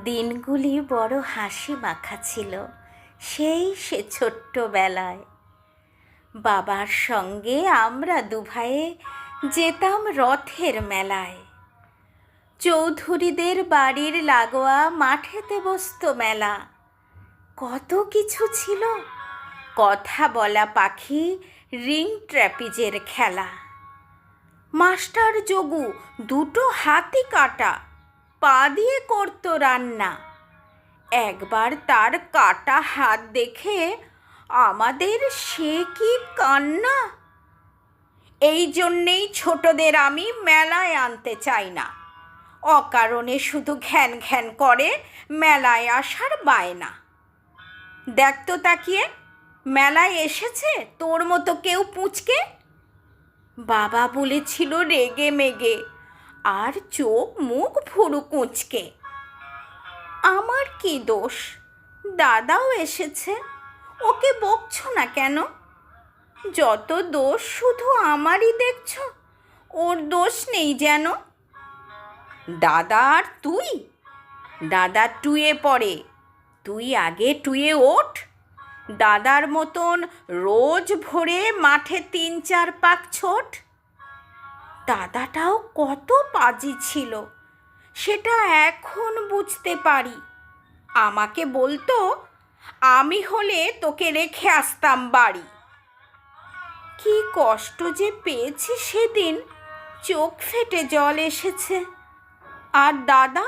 দিনগুলি বড় হাসি মাখা ছিল। সে ছোট্টবেলায় বাবার সঙ্গে আমরা দুভাইয়ে যেতাম রথের মেলায়। চৌধুরীদের বাড়ির লাগোয়া মাঠেতে বসত মেলা। কত কিছু ছিল, কথা বলা পাখি, রিং ট্র্যাপিজের খেলা। মাস্টার যোগু দুটো হাতি কাটা, পা দিয়ে করতো রান্না। একবার তার কাটা হাত দেখে আমাদের সে কি কান্না! এই জন্যেই ছোটদের আমি মেলায় আনতে চাই না। অকারণে শুধু ঘ্যান ঘ্যান করে মেলায় আসার বায়না। দেখ তো তাকিয়ে, মেলায় এসেছে তোর মতো কেউ পুঁচকে? বাবা বলেছিল রেগে মেগে, আর চোখ মুখ ভুরু কুঁচকে। আমার কি দোষ? দাদাও এসেছে, ওকে বকছো না কেন? যত দোষ শুধু আমারই দেখছ, ওর দোষ নেই যেন। দাদা আর তুই? দাদা টুয়ে পড়ে, তুই আগে টুয়ে ওঠ। দাদার মতন রোজ ভোরে মাঠে 3-4 পাক ছোট। দাদাটাও কত পাজি ছিল, সেটা এখন বুঝতে পারি। আমাকে বলতো, আমি হলে তোকে রেখে আসতাম বাড়ি। কি কষ্ট যে পেয়েছি সেদিন, চোখ ফেটে জল এসেছে। আর দাদা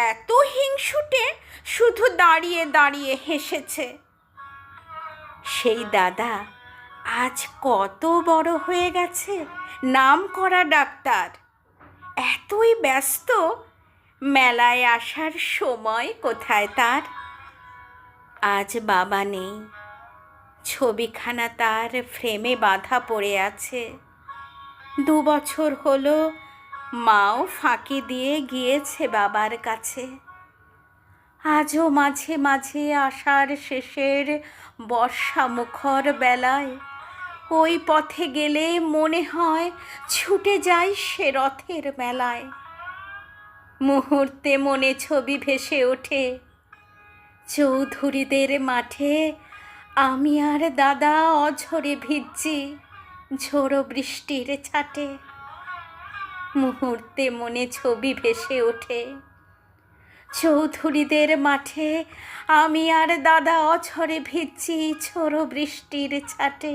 এত হিংসুটে, শুধু দাঁড়িয়ে দাঁড়িয়ে হেসেছে। সেই দাদা আজ কত বড় হয়ে গেছে, নাম করা ডাক্তার। এতই ব্যস্ত, মেলায় আসার সময় কোথায় তার। আজ বাবা নেই, ছবিখানা তার ফ্রেমে বাঁধা পড়ে আছে। 2 বছর হলো মাও ফাঁকি দিয়ে গিয়েছে বাবার কাছে। আজও মাঝে মাঝে আষাঢ় শেষের বর্ষা মুখর বেলায় ওই পথে গেলে মনে হয় ছুটে যাই সে রথের মেলায়। মুহূর্তে মনে ছবি ভেসে ওঠে, চৌধুরীদের মাঠে আমি আর দাদা অঝরে ভিজছি ঝোড়ো বৃষ্টির ছাটে। মুহূর্তে মনে ছবি ভেসে ওঠে, চৌধুরীদের মাঠে আমি আর দাদা অঝরে ভিজছি ঝোড়ো বৃষ্টির ছাটে।